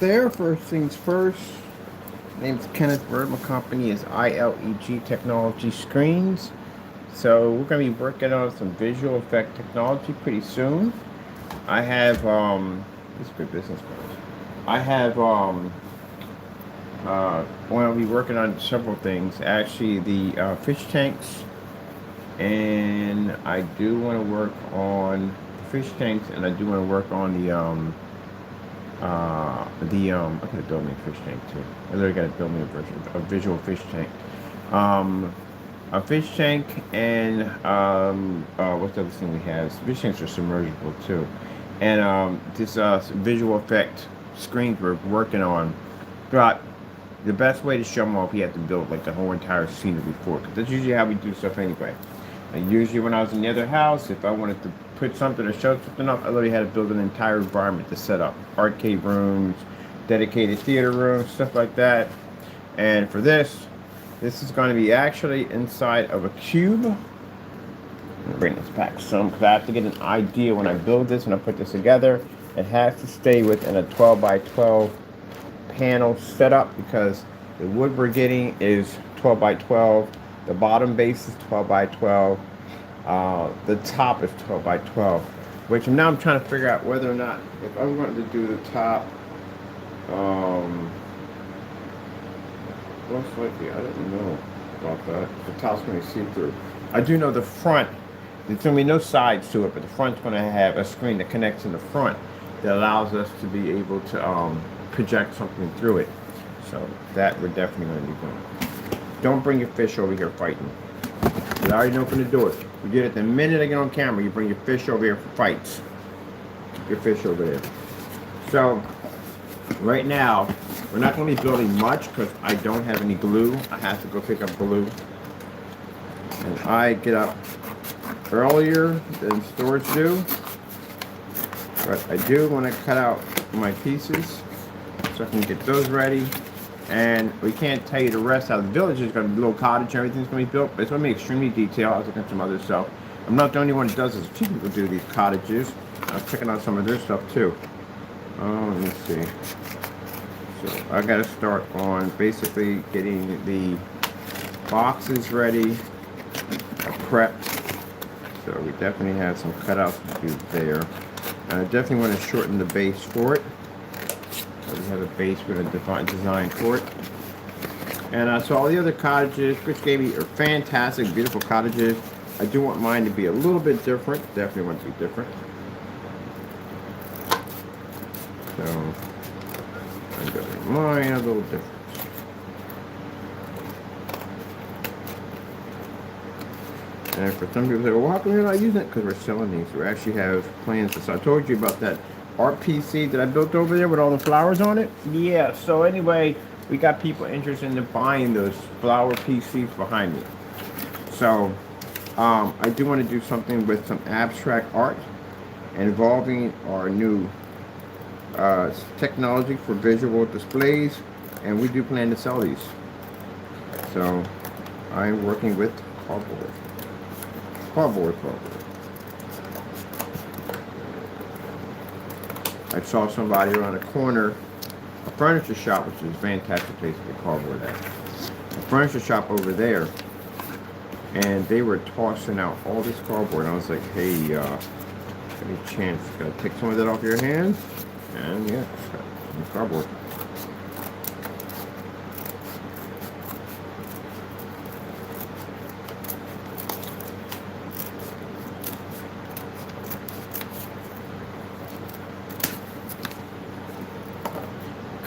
there. First things first. My name's Kenneth Bird. My company is ILEG Technology Screens. So we're going to be working on some visual effect technology pretty soon. I have this is good business cards. I have well, I'll be working on several things. Actually, the fish tanks, and I do want to work on the fish tanks, and I do want to work on I could build me a fish tank too. I literally got to build me a visual fish tank. A fish tank and what's the other thing we have? Fish tanks are submergible too, and this visual effect screens we're working on. But the best way to show them off, you have to build like the whole entire scenery for it. Because that's usually how we do stuff anyway. And usually when I was in the other house, if I wanted to put something or show something up, I literally had to build an entire environment to set up. Arcade rooms, dedicated theater rooms, stuff like that. And for this is going to be actually inside of a cube. I'm going to bring this back some because I have to get an idea when I build this and I put this together. It has to stay within a 12 by 12 panel setup because the wood we're getting is 12 by 12. The bottom base is 12 by 12. The top is 12 by 12. Which now I'm trying to figure out whether or not if I'm going to do the top. Most likely, I don't know about that. The top's going to see through. I do know the front. There's going to be no sides to it, but the front's going to have a screen that connects in the front that allows us to be able to project something through it. So that we're definitely going to be doing. Don't bring your fish over here fighting. I already opened the door. We did it the minute I get on camera. You bring your fish over here for fights. Keep your fish over there. So right now, we're not going to be building much because I don't have any glue. I have to go pick up glue. And I get up earlier than stores do. But I do want to cut out my pieces so I can get those ready. And we can't tell you the rest how the village is going to be. A little cottage, everything's going to be built, but it's going to be extremely detailed. I was looking at some other stuff. I'm not the only one that does this. Two people do these cottages. I was checking out some of their stuff too. Let me see. So I got to start on basically getting the boxes ready, prepped. So we definitely have some cutouts to do there. I definitely want to shorten the base for it. So we have a base with a design for it. And so all the other cottages, Chris gave me are fantastic, beautiful cottages. I do want mine to be a little bit different. Definitely want it to be different. So I'm doing mine a little different. And for some people say, well, how come you're not using it? Because we're selling these. We actually have plans. So I told you about that art PC that I built over there with all the flowers on it. Yeah, so anyway, we got people interested in buying those flower PCs behind me. So I do want to do something with some abstract art involving our new technology for visual displays, and we do plan to sell these. So I'm working with cardboard. I saw somebody around the corner, a furniture shop, which is a fantastic place to get cardboard at. A furniture shop over there, and they were tossing out all this cardboard. And I was like, hey, any chance, gotta take some of that off your hands? And yeah, some cardboard.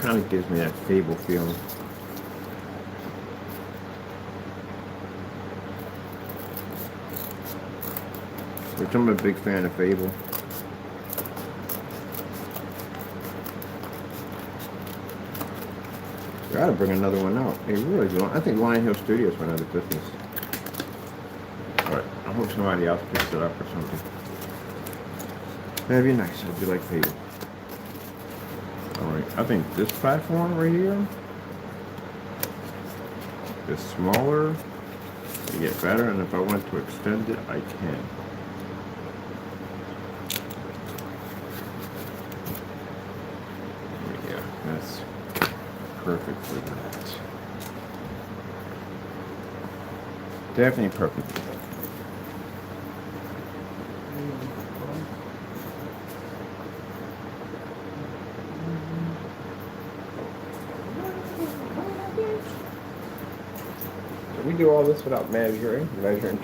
Kind of gives me that Fable feeling. Which I'm a big fan of Fable. Gotta bring another one out. They really do. I think Lion Hill Studios went out of business. But I hope somebody else picks it up or something. That'd be nice. I do like Fable. Alright, I think this platform right here is smaller to get better, and if I want to extend it, I can. Yeah, that's perfect for that. Definitely perfect for that. We do all this without measuring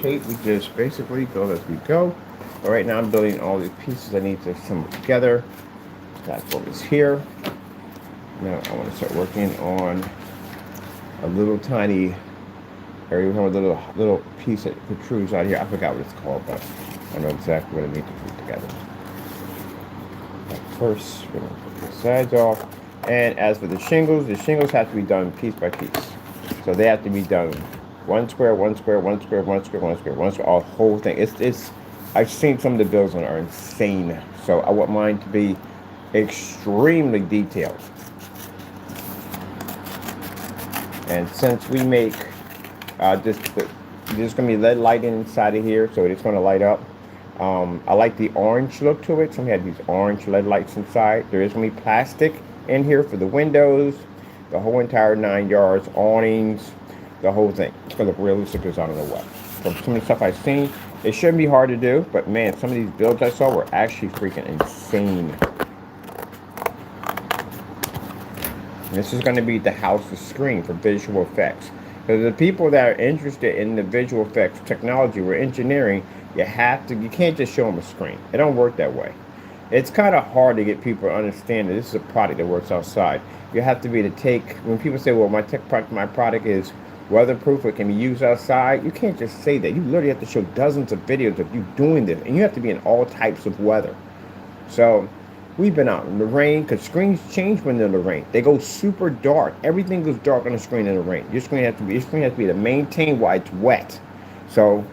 tape. We just basically build as we go. But right now I'm building all these pieces I need to assemble together. That's what is here. Now I want to start working on a little tiny area, a little piece that protrudes out here. I forgot what it's called, but I know exactly what I need to put together. First, we're going to put the sides off. And as for the shingles have to be done piece by piece. So they have to be done one square, one square, one square, one square, one square, one square, all whole thing. It's I've seen some of the builds on it are insane. So I want mine to be extremely detailed. And since we make there's going to be LED lighting inside of here, so it's going to light up. I like the orange look to it. So we have these orange LED lights inside. There is going to be plastic in here for the windows, the whole entire 9 yards, awnings, the whole thing. It's going to look realistic as I don't know what. From some of the stuff I've seen, it shouldn't be hard to do, but man, some of these builds I saw were actually freaking insane. And this is going to be the house's screen for visual effects. Because the people that are interested in the visual effects technology or engineering, you can't just show them a screen. It don't work that way. It's kind of hard to get people to understand that this is a product that works outside. You have to be able to take, when people say, well, my product is weatherproof, it can be used outside, you can't just say that. You literally have to show dozens of videos of you doing this, and you have to be in all types of weather. So we've been out in the rain, because screens change when they're in the rain. They go super dark. Everything goes dark on the screen in the rain. Your screen has to be to maintain while it's wet. So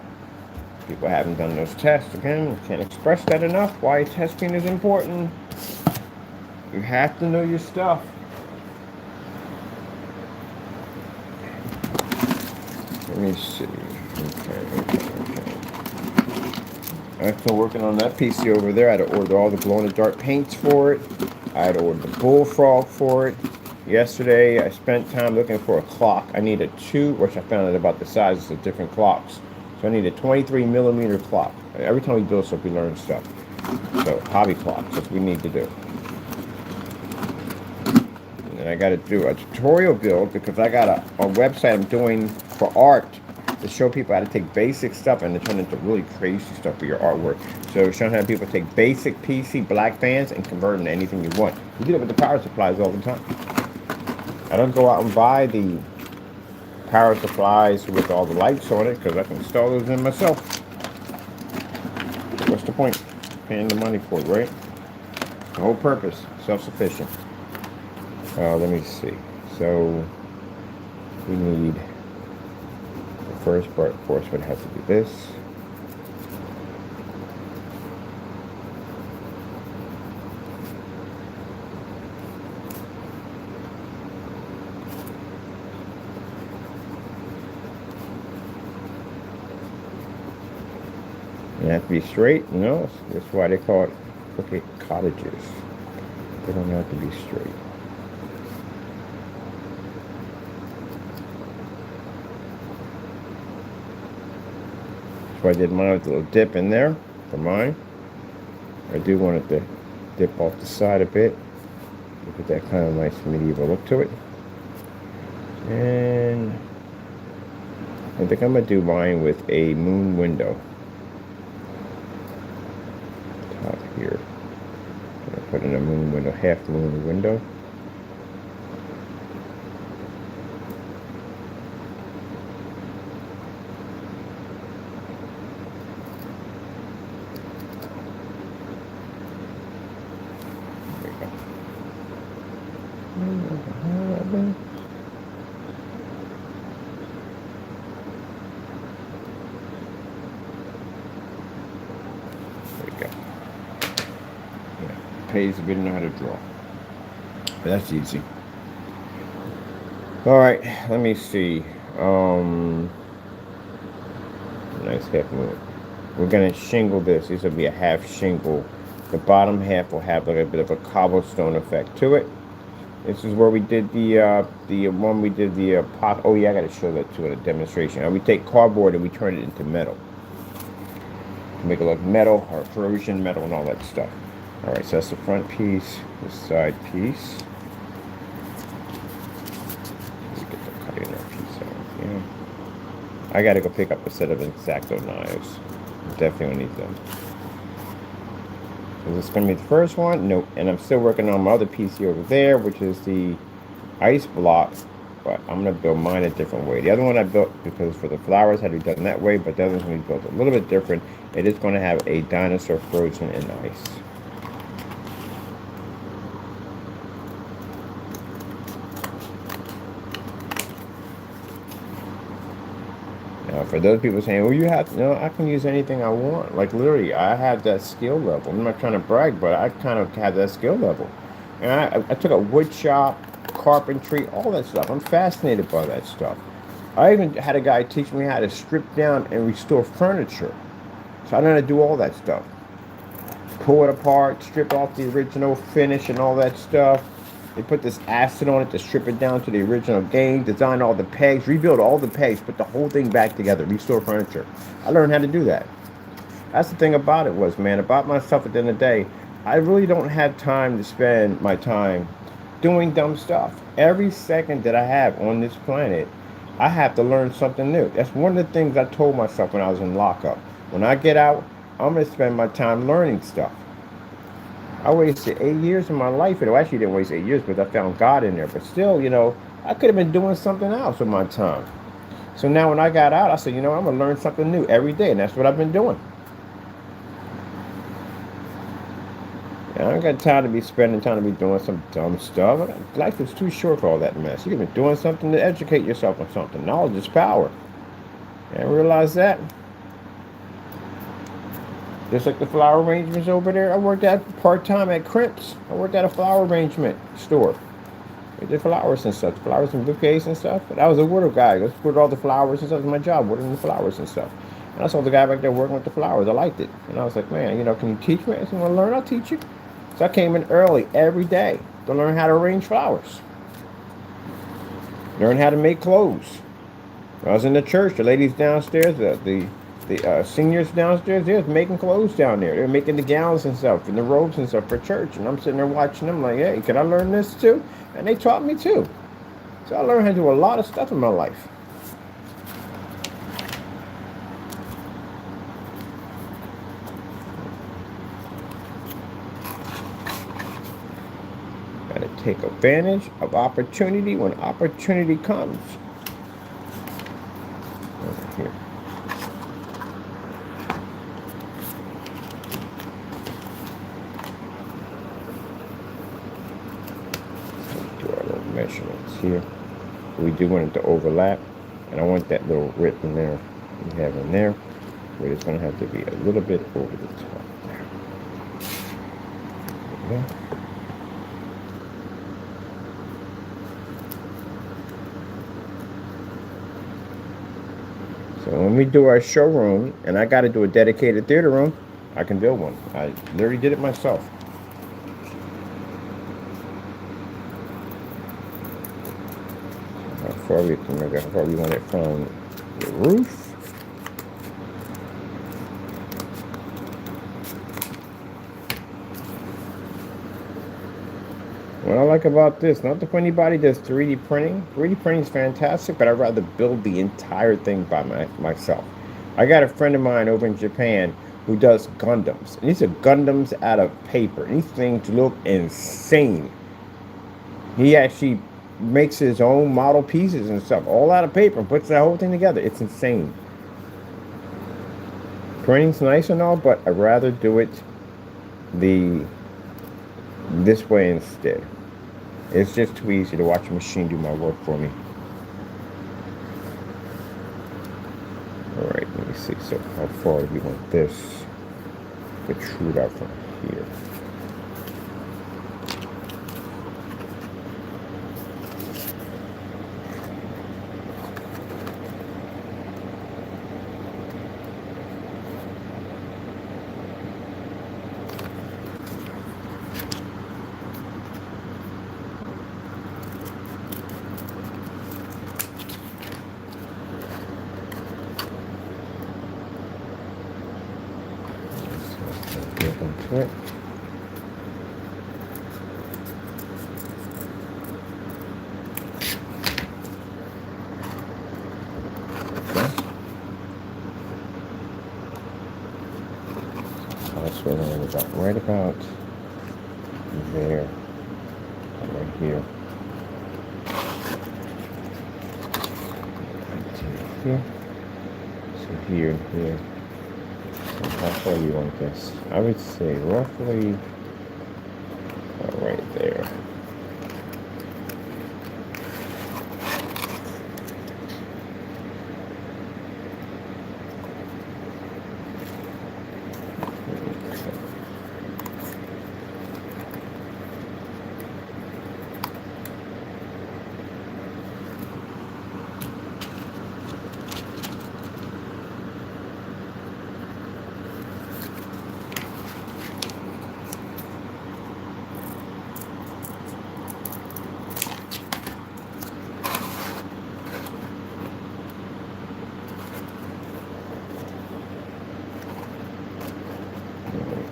people haven't done those tests. Again, can't express that enough. Why testing is important. You have to know your stuff. Let me see. Okay. I'm still working on that PC over there. I had to order all the glow-in-the-dark paints for it. I had to order the bullfrog for it. Yesterday, I spent time looking for a clock. I needed two, which I found out about the sizes of different clocks. So I need a 23 millimeter clock. Every time we build stuff, we learn stuff. So hobby clocks, that's what we need to do. And I got to do a tutorial build because I got a website I'm doing for art to show people how to take basic stuff and to turn into really crazy stuff for your artwork. So showing how people take basic PC black fans and convert them to anything you want. You do it with the power supplies all the time. I don't go out and buy the power supplies with all the lights on it because I can install those in myself. What's the point? Paying the money for it, right? The whole purpose, self-sufficient. Let me see. So we need the first part, of course, would have to be this. They have to be straight? No, that's why they call it crooked cottages. They don't have to be straight. So I did mine with a little dip in there for mine. I do want it to dip off the side a bit. Give it that kind of nice medieval look to it. And I think I'm going to do mine with a moon window. Top here. I'm going to put in a moon window, half moon window. Pays if you don't know how to draw. But that's easy. Alright, let me see. Nice half moon. We're gonna shingle this. This will be a half shingle. The bottom half will have like a bit of a cobblestone effect to it. This is where we did the one we did the pot. Oh yeah, I got to show that to in a demonstration. And we take cardboard and we turn it into metal to make it look metal or corrosion metal and all that stuff. All right, so that's the front piece, the side piece. Let's get the cutting that piece out here. I got to go pick up a set of X-Acto knives. Definitely need them. Is this going to be the first one? Nope. And I'm still working on my other PC over there, which is the ice block. But I'm going to build mine a different way. The other one I built, because for the flowers, had to be done that way. But the other one's going to be built a little bit different. It is going to have a dinosaur frozen in ice. Now, for those people saying, well, you have to, no, I can use anything I want. Like, literally, I have that skill level. I'm not trying to brag, but I kind of have that skill level. And I took a wood shop, carpentry, all that stuff. I'm fascinated by that stuff. I even had a guy teach me how to strip down and restore furniture. So I know how to do all that stuff. Pull it apart, strip off the original finish and all that stuff. They put this acid on it to strip it down to the original game, design all the pegs, rebuild all the pegs, put the whole thing back together, restore furniture. I learned how to do that. That's the thing about it was, man, about myself at the end of the day, I really don't have time to spend my time doing dumb stuff. Every second that I have on this planet, I have to learn something new. That's one of the things I told myself when I was in lockup. When I get out, I'm going to spend my time learning stuff. I wasted 8 years of my life. I actually didn't waste 8 years because I found God in there. But still, I could have been doing something else with my time. So now when I got out, I said, I'm going to learn something new every day. And that's what I've been doing. I don't got time to be spending time to be doing some dumb stuff. Life is too short for all that mess. You can be doing something to educate yourself on something. Knowledge is power. And realize that. Just like the flower arrangements over there, I worked at part-time at Crimp's. I worked at a flower arrangement store. We did flowers and stuff, flowers and bouquets and stuff. But I was a water guy. I just put all the flowers and stuff. It was my job, watering the flowers and stuff. And I saw the guy back there working with the flowers. I liked it. And I was like, man, can you teach me? I said, want to learn? I'll teach you. So I came in early every day to learn how to arrange flowers. Learn how to make clothes. I was in the church. The ladies downstairs, the seniors downstairs, they was making clothes down there. They were making the gowns and stuff and the robes and stuff for church. And I'm sitting there watching them like, hey, can I learn this too? And they taught me too. So I learned how to do a lot of stuff in my life. Got to take advantage of opportunity when opportunity comes. Over here. Measurements here. We do want it to overlap, and I want that little rip in there we have in there, where it's going to have to be a little bit over the top there. There we go. So when we do our showroom, and I got to do a dedicated theater room, I can build one. I literally did it myself. How far we want it from the roof. What I like about this, not if anybody does 3D printing. 3D printing is fantastic, but I'd rather build the entire thing by myself. I got a friend of mine over in Japan who does Gundams. And these are Gundams out of paper. And these things look insane. He actually makes his own model pieces and stuff, all out of paper, and puts that whole thing together. It's insane. Printing's nice and all, but I'd rather do it this way instead. It's just too easy to watch a machine do my work for me. Alright, let me see. So how far do we want this to protrude out from here? to it. Right about there, right here. Here. So here and here. So how far do you want this? I would say roughly right there.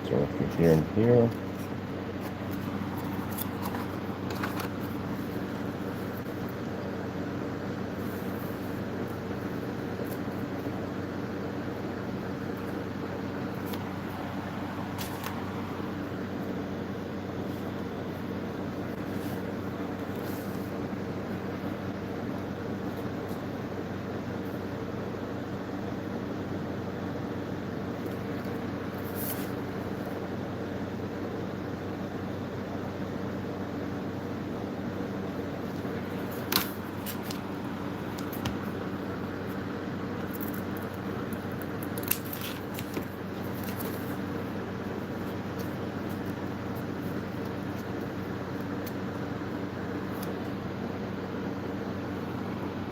So from here and here.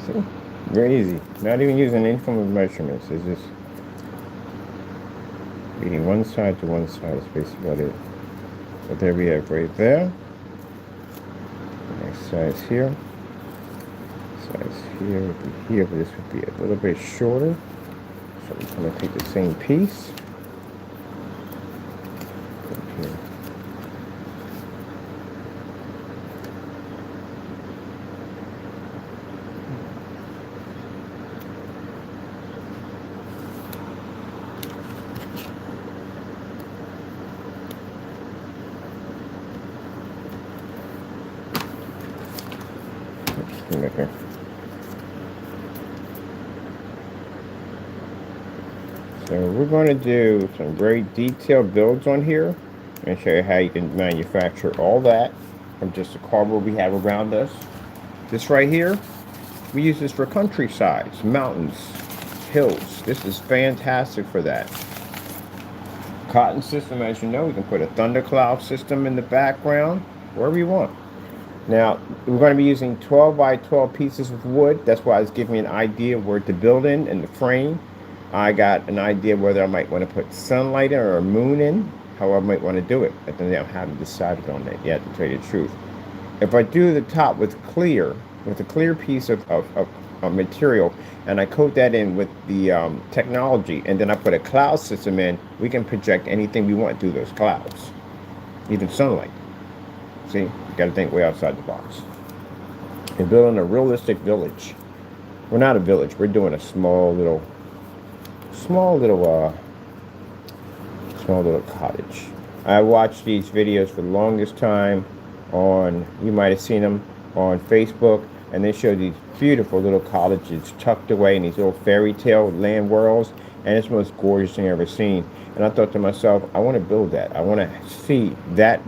See? Very easy. Not even using any form of measurements. It's just reading one side to one side is basically about it. But there we have right there. Next size here. Size here would be here, but this would be a little bit shorter. So I'm going to take the same piece. Here. Here. So we're going to do some very detailed builds on here and show you how you can manufacture all that from just the cardboard we have around us. This right here, we use this for countrysides, mountains, hills. This is fantastic for that. Cotton system, as you know, we can put a thundercloud system in the background, wherever you want. Now, we're going to be using 12 by 12 pieces of wood. That's why it's giving me an idea of where to build in the frame. I got an idea whether I might want to put sunlight in or a moon in, how I might want to do it. I think I haven't decided on that yet, to tell you the truth. If I do the top with a clear piece of material, and I coat that in with the technology, and then I put a cloud system in, we can project anything we want through those clouds, even sunlight. See, you got to think way outside the box. And building a realistic village. We're not a village. We're doing a small little cottage. I watched these videos for the longest time on, you might have seen them on Facebook, and they show these beautiful little cottages tucked away in these little fairy tale land worlds, and it's the most gorgeous thing I've ever seen. And I thought to myself, I want to build that. I want to see that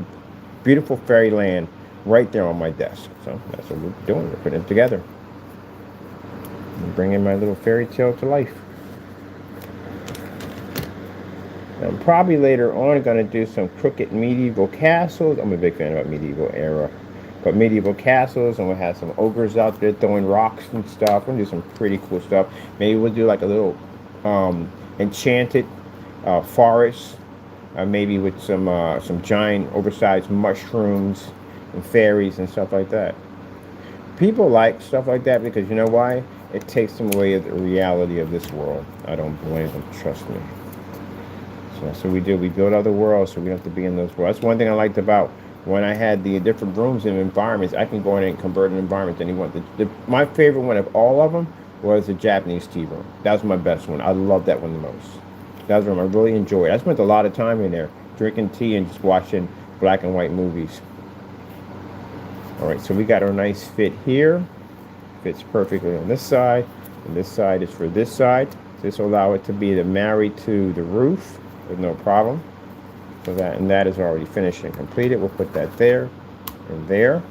beautiful fairyland right there on my desk. So that's what we're doing. We're putting it together and bringing my little fairy tale to life. Now, I'm probably later on going to do some crooked medieval castles. I'm a big fan of medieval era, but medieval castles, and we'll have some ogres out there throwing rocks and stuff. We're going to do some pretty cool stuff. Maybe we'll do like a little enchanted forest. Maybe with some giant oversized mushrooms and fairies and stuff like that. People like stuff like that because you know why? It takes them away of the reality of this world. I don't blame them, trust me. So that's what we do. We build other worlds so we don't have to be in those worlds. That's one thing I liked about when I had the different rooms and environments. I can go in and convert an environment to anyone. My favorite one of all of them was the Japanese tea room. That was my best one. I love that one the most. That was the room I really enjoyed. I spent a lot of time in there drinking tea and just watching black and white movies. All right, so we got our nice fit here. Fits perfectly on this side, and this side is for this side. This will allow it to be married to the roof with no problem. So that is already finished and completed. We'll put that there and there.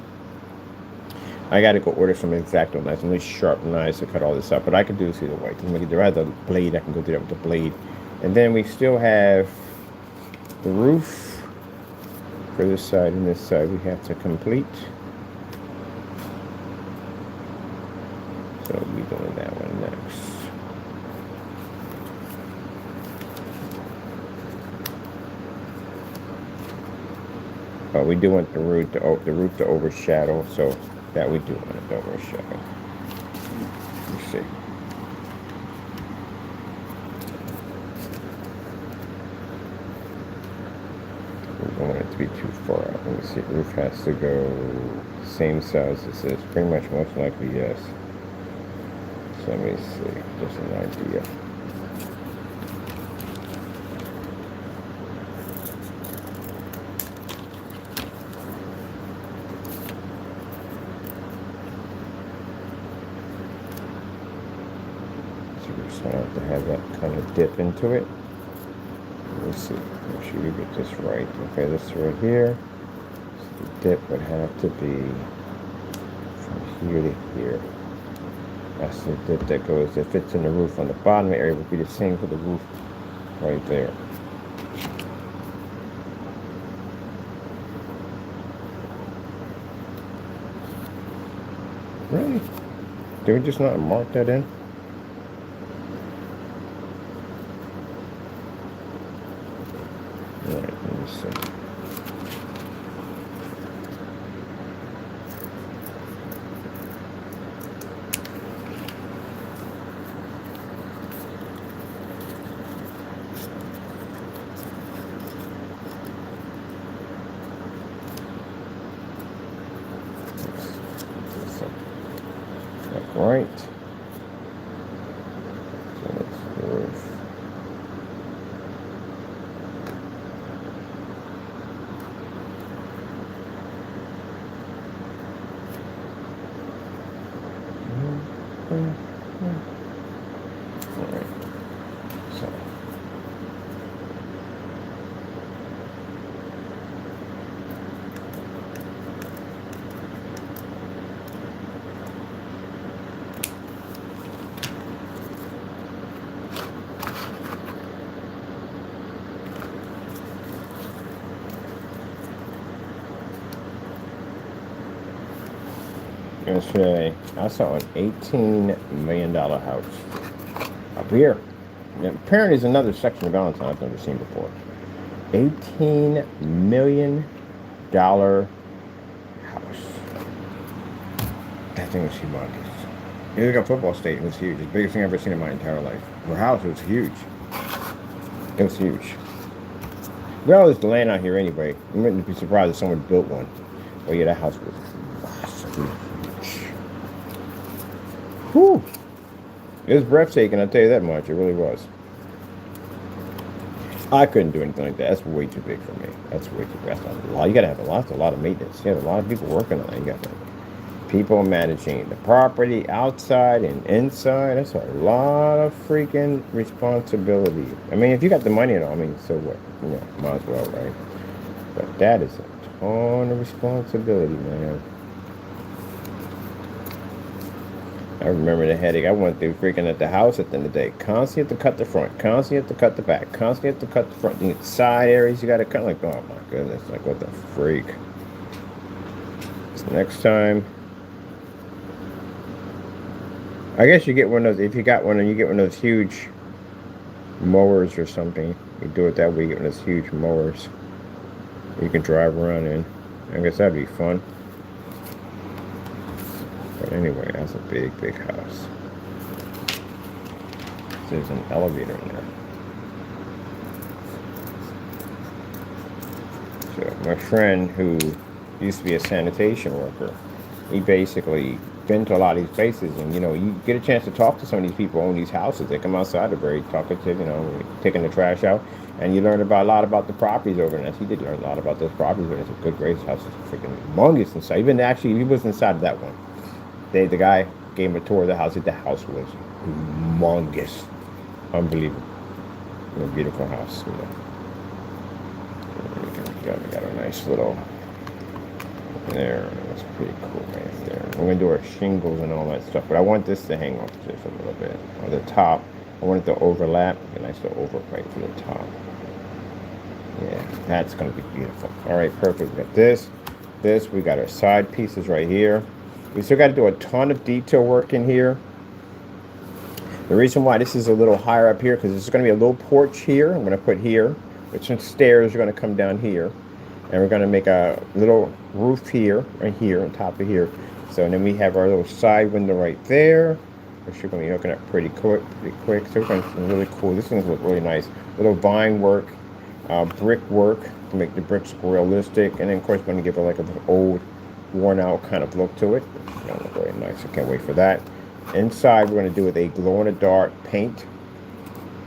I got to go order some X-Acto knives, some really sharp knives to cut all this up, but I can do this either way. Doesn't make it. Rather the blade, I can go do that with the blade. And then we still have the roof for this side and this side. We have to complete. So we'll be doing that one next. But we do want the roof to overshadow, so that we do want it to overshadow. Let's see. We don't want it to be too far out. Let me see. The roof has to go same size as this. Pretty much, most likely, yes. So let me see. Just an idea. So I have to have that kind of dip into it. Let's see. Make sure we get this right. Okay, this right here. So the dip would have to be from here to here. That's the dip that goes, that fits in the roof on the bottom area, would be the same for the roof right there. Really? Did we just not mark that in? Alright, let me see. Right. So that's the roof. All right. So. Yesterday, I saw an $18 million house up here. And apparently, there's another section of Valentine I've never seen before. $18 million house. That thing was humongous. You look at football stadium, it was huge. It's the biggest thing I've ever seen in my entire life. For a house, it was huge. It was huge. We all used to land out here anyway. You wouldn't be surprised if someone built one. Oh yeah, that house was massive. Whew. It was breathtaking, I'll tell you that much. It really was. I couldn't do anything like that. That's way too big for me. That's way too big. That's a lot. You gotta have a lot of maintenance. You have a lot of people working on it. You got people managing the property outside and inside. That's a lot of freaking responsibility. I mean, if you got the money and all, I mean, so what? You know, might as well, right? But that is a ton of responsibility, man. I remember the headache I went through freaking at the house at the end of the day. Constantly have to cut the front, constantly have to cut the back, constantly have to cut the front. The side areas you got to cut. Like, oh my goodness, like what the freak. So next time, I guess you get one of those, if you got one and you get one of those huge mowers or something. You do it that way, you get one of those huge mowers you can drive around in. I guess that'd be fun. But anyway, that's a big, big house. There's an elevator in there. So my friend who used to be a sanitation worker, he basically been to a lot of these places, and you get a chance to talk to some of these people who own these houses. They come outside, they're very talkative, taking the trash out, and you learn about a lot about the properties over there. He did learn a lot about those properties, but it's a good grace house. It's freaking humongous inside. Even actually, he was inside of that one. The guy gave him a tour of the house. The house was humongous, unbelievable. A beautiful house. We got a nice little there. That's pretty cool right there. We're gonna do our shingles and all that stuff, but I want this to hang off just a little bit on the top. I want it to overlap. A nice little overpipe from the top. Yeah, that's gonna be beautiful. All right, perfect. We got this. We got our side pieces right here. We still got to do a ton of detail work in here. The reason why this is a little higher up here, because there's going to be a little porch here. I'm going to put here, which some stairs are going to come down here. And we're going to make a little roof here, right here, on top of here. So and then we have our little side window right there, which we're going to be hooking up pretty quick. So we're going to really cool. This thing's look really nice. Little vine work, brick work to make the bricks realistic. And then, of course, we're going to give it like an old, worn-out kind of look to it. It's going to look really nice. I can't wait for that. Inside, we're going to do with a glow-in-the-dark paint.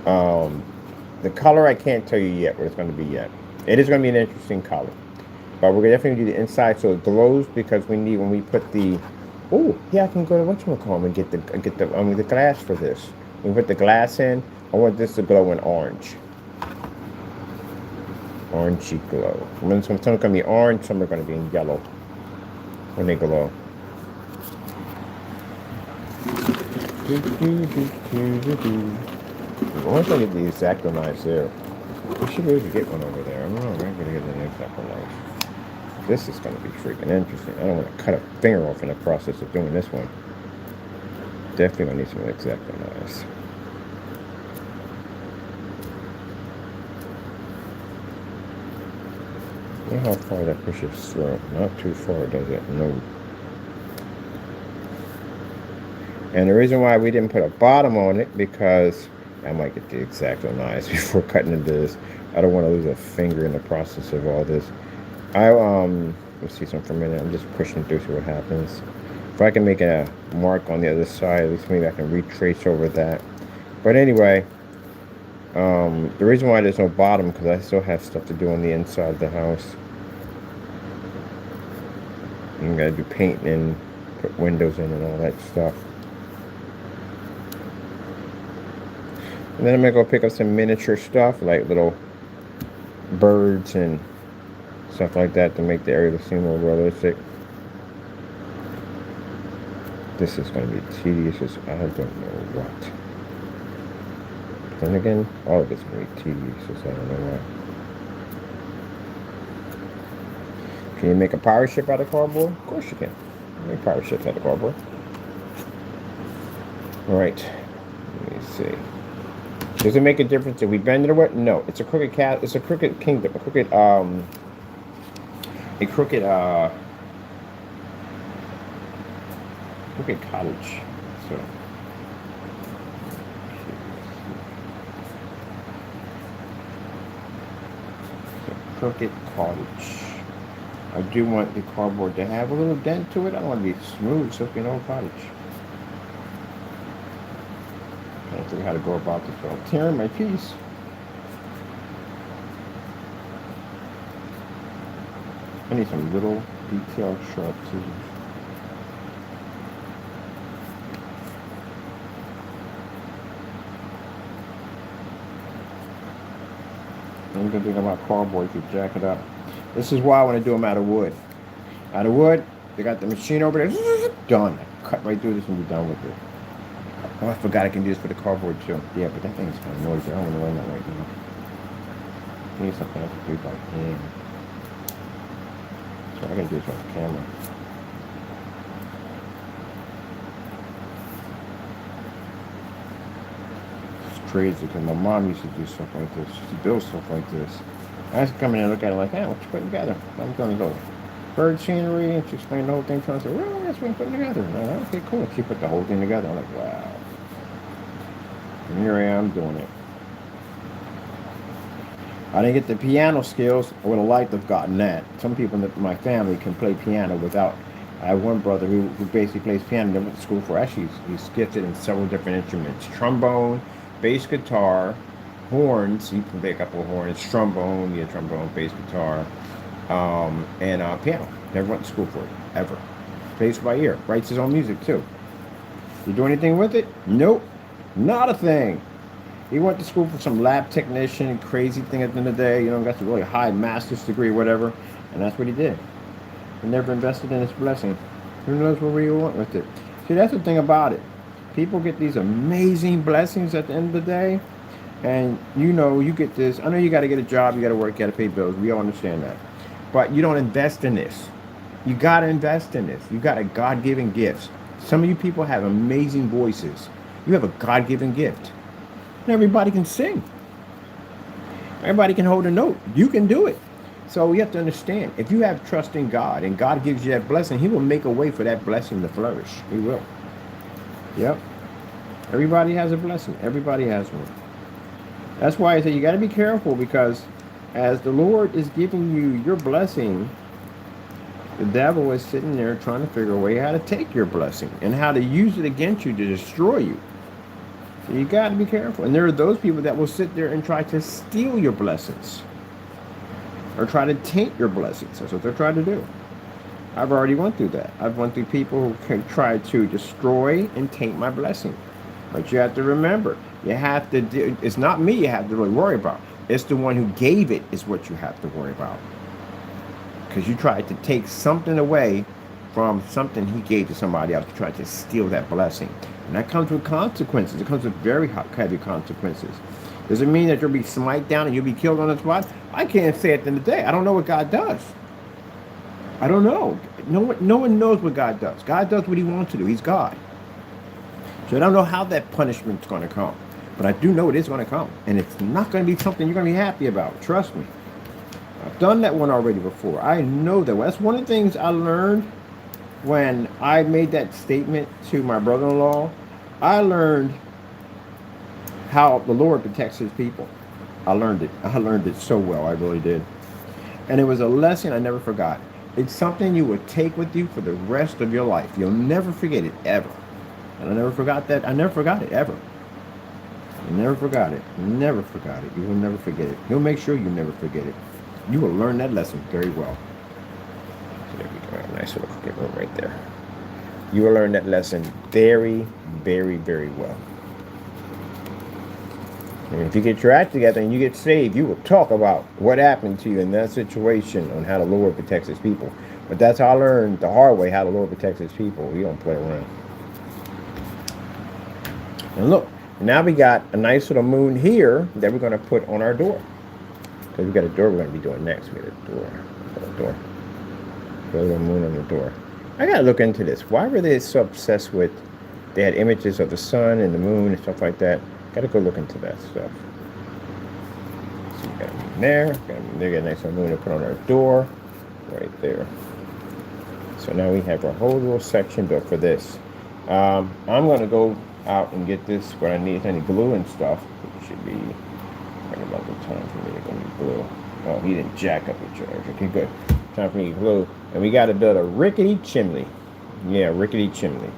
The color, I can't tell you yet what it's going to be yet. It is going to be an interesting color. But we're definitely going to do the inside so it glows, because we need, when we put the... Oh, yeah, I can go to whatchamacallit and get the glass for this. When we put the glass in, I want this to glow in orange. Orangey glow. Some are going to be orange, some are going to be in yellow when they glow. I want to get the X-Acto knives there. We should be able to get one over there. I don't know. I'm going to get an X-Acto knife. This is going to be freaking interesting. I don't want to cut a finger off in the process of doing this one. Definitely going to need some X-Acto knives. Look how far that pushes through. Not too far, does it? No. And the reason why we didn't put a bottom on it, because I might get the X-Acto knives before cutting into this. I don't want to lose a finger in the process of all this. Let's see something for a minute. I'm just pushing through, see what happens. If I can make a mark on the other side, at least maybe I can retrace over that. But anyway, the reason why there's no bottom, because I still have stuff to do on the inside of the house. You gotta do painting and put windows in and all that stuff. And then I'm going to go pick up some miniature stuff, like little birds and stuff like that, to make the area seem more realistic. This is going to be tedious as I don't know what. Then again, all of it's going to be tedious as I don't know what. Can you make a pirate ship out of cardboard? Of course you can. Make pirate ships out of cardboard. Alright. Let me see. Does it make a difference if we bend it or what? No, it's a crooked cat. It's a crooked kingdom. A crooked cottage. So crooked cottage. I do want the cardboard to have a little dent to it. I don't want it to be smooth, so you know, cottage. I don't think how to go about this without tearing my piece. I need some little detailed sharp scissors. I'm gonna think about cardboard if you jack it up. This is why I want to do them out of wood. Out of wood, they got the machine over there. Done. Cut right through this and be done with it. Oh, I forgot I can do this for the cardboard too. Yeah, but that thing's kind of noisy. I don't want to run that right now. I need something else to do by hand. So I gotta do this on the camera. It's crazy because my mom used to do stuff like this. She used to build stuff like this. I used to come in and look at it like, hey, what you putting together? I'm going to go bird scenery, and she explained the whole thing to us. I said, well, that's what I'm putting together. And I'm like, okay, cool. She put the whole thing together. I'm like, wow. And here I am doing it. I didn't get the piano skills. I would have liked to have gotten that. Some people in my family can play piano without. I have one brother who basically plays piano. Never went to school for. Actually, he's gifted in several different instruments: trombone, bass guitar, horns. You can play a couple of horns. Trombone, bass guitar, and piano. Never went to school for it ever. Plays by ear. Writes his own music too. You do anything with it? Nope, not a thing. He went to school for some lab technician, crazy thing at the end of the day, got the really high master's degree, whatever, and that's what he did. He never invested in his blessing. Who knows where we went with it? See, that's the thing about it. People get these amazing blessings at the end of the day, and you get this. I know you got to get a job, you got to work, you got to pay bills. We all understand that. But you don't invest in this. You got to invest in this. You got a God-given gift. Some of you people have amazing voices. You have a God-given gift. Everybody can sing. Everybody can hold a note. You can do it. So you have to understand, if you have trust in God and God gives you that blessing, he will make a way for that blessing to flourish. He will. Yep. Everybody has a blessing. Everybody has one. That's why I say you got to be careful, because as the Lord is giving you your blessing, the devil is sitting there trying to figure a way how to take your blessing and how to use it against you to destroy you. So you got to be careful. And there are those people that will sit there and try to steal your blessings or try to taint your blessings. That's what they're trying to do. I've already went through that. I've went through people who can try to destroy and taint my blessing. But you have to remember, you have to do, it's not me you have to really worry about. It's the one who gave it is what you have to worry about. Because you tried to take something away from something he gave to somebody else. You tried to steal that blessing. And that comes with consequences. It comes with very heavy consequences. Does it mean that you'll be smite down and you'll be killed on the spot? I can't say at the end of the day. I don't know what God does. I don't know. No one knows what God does. God does what he wants to do. He's God. So I don't know how that punishment's going to come. But I do know it is going to come. And it's not going to be something you're going to be happy about. Trust me. I've done that one already before. I know that. That's one of the things I learned when I made that statement to my brother-in-law. I learned how the Lord protects his people. I learned it. I learned it so well. I really did. And it was a lesson I never forgot. It's something you would take with you for the rest of your life. You'll never forget it, ever. And I never forgot that. I never forgot it, ever. I never forgot it. Never forgot it. You will never forget it. He'll make sure you never forget it. You will learn that lesson very well. So there we go. Nice little giveaway right there. You will learn that lesson very, very, very well. And if you get your act together and you get saved, you will talk about what happened to you in that situation and how the Lord protects his people. But that's how I learned the hard way how the Lord protects his people. We don't play around. And look, now we got a nice little moon here that we're going to put on our door. Because we got a door we're going to be doing next. We got a door. Got a little moon on the door. I got to look into this. Why were they so obsessed with, they had images of the sun and the moon and stuff like that. Got to go look into that stuff. So you got a moon there. They got a nice little moon to put on our door. Right there. So now we have our whole little section built for this. I'm going to go out and get this, what I need, any glue and stuff. It should be right about the time for me to go need glue. Oh, he didn't jack up the charge. Okay, good. Time for me to glue. And we got to build a rickety chimney. Yeah, rickety chimney.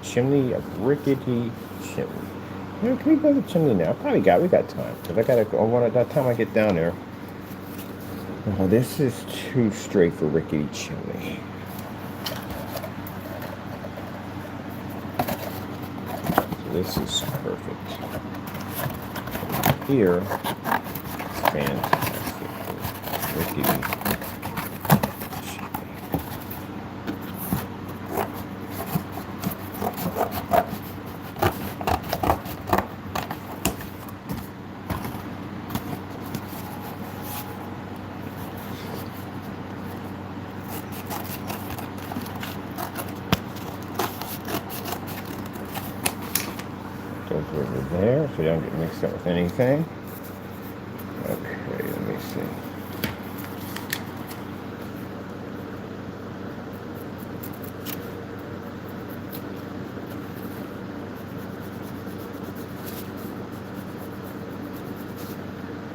A rickety chimney. Can we build a chimney now? We got time. Because I got to go, by the time I get down there. Oh, this is too straight for rickety chimney. This is perfect. Here, fantastic. Rickety. Over there, so you don't get mixed up with anything. Okay, let me see.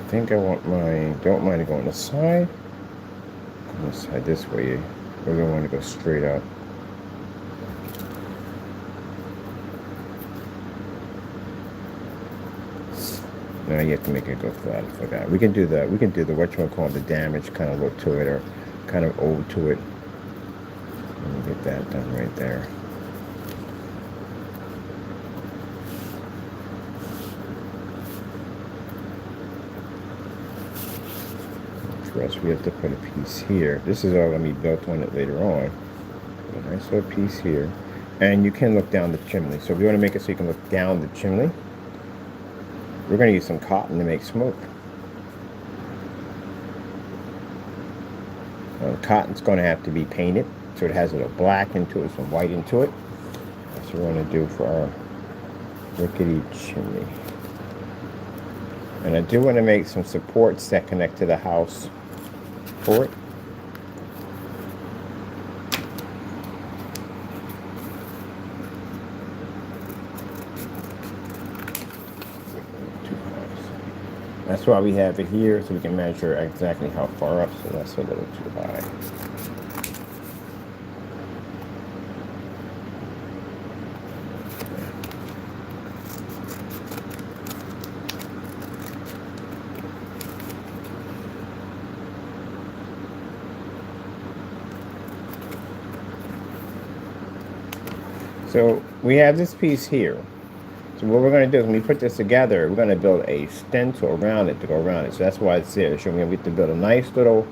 think I want my, don't mind it going the side. Go on the side this way. Or do I want to go straight up? No, you have to make it go flat. I forgot. We can do the whatchamacallit, the damage kind of look to it, or kind of ode to it. Let me get that done right there. First, we have to put a piece here. This is all going to be built on it later on. A nice little piece here. And you can look down the chimney. So if you want to make it so you can look down the chimney, we're going to use some cotton to make smoke. Cotton's going to have to be painted, so it has a little black into it, some white into it. That's what we're going to do for our rickety chimney. And I do want to make some supports that connect to the house for it. That's why we have it here, so we can measure exactly how far up, so that's a little too high. So we have this piece here. So what we're going to do is when we put this together, we're going to build a stencil around it to go around it. So that's why it's there. So we have to build a nice little,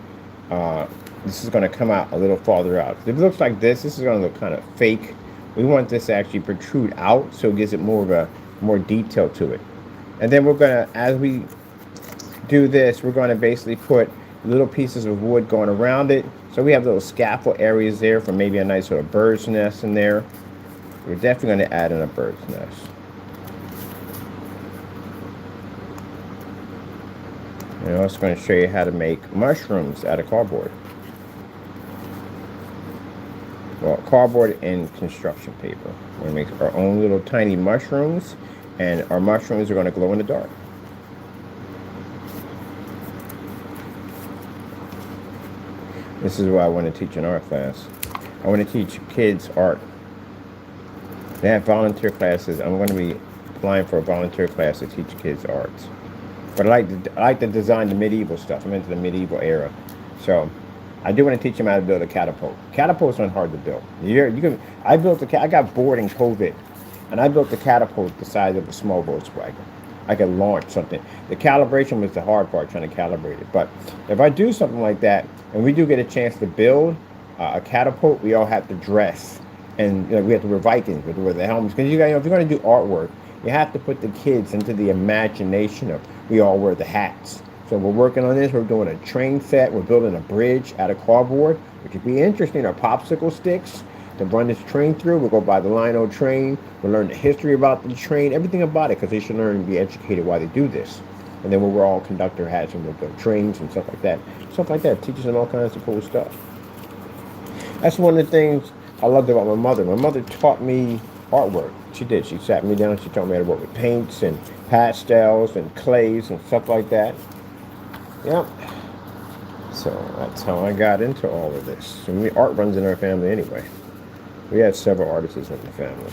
this is going to come out a little farther out. If it looks like this is going to look kind of fake. We want this to actually protrude out so it gives it more detail to it. And then we're going to, as we do this, we're going to basically put little pieces of wood going around it. So we have little scaffold areas there for maybe a nice little bird's nest in there. We're definitely going to add in a bird's nest. And I'm also going to show you how to make mushrooms out of cardboard. Well, cardboard and construction paper. We're going to make our own little tiny mushrooms, and our mushrooms are going to glow in the dark. This is what I want to teach in art class. I want to teach kids art. They have volunteer classes. I'm going to be applying for a volunteer class to teach kids arts. But I like to design the medieval stuff. I'm into the medieval era. So I do want to teach them how to build a catapult. Catapults aren't hard to build. I got bored in COVID, and I built a catapult the size of a small Volkswagen. I could launch something. The calibration was the hard part, trying to calibrate it. But if I do something like that, and we do get a chance to build a catapult, we all have to dress. And we have to wear Vikings, we have to wear the helmets. Because if you're going to do artwork, you have to put the kids into the imagination of, we all wear the hats. So we're working on this. We're doing a train set. We're building a bridge out of cardboard, which would be interesting. Our popsicle sticks to run this train through. We'll go by the Lino train. We'll learn the history about the train, everything about it, because they should learn and be educated while they do this. And then we'll wear all conductor hats and we'll build trains and stuff like that. Stuff like that teaches them all kinds of cool stuff. That's one of the things I loved about my mother. My mother taught me artwork. She did. She sat me down. She taught me how to work with paints and pastels and clays and stuff like that. Yep. So that's how I got into all of this. And art runs in our family anyway. We had several artists in the family.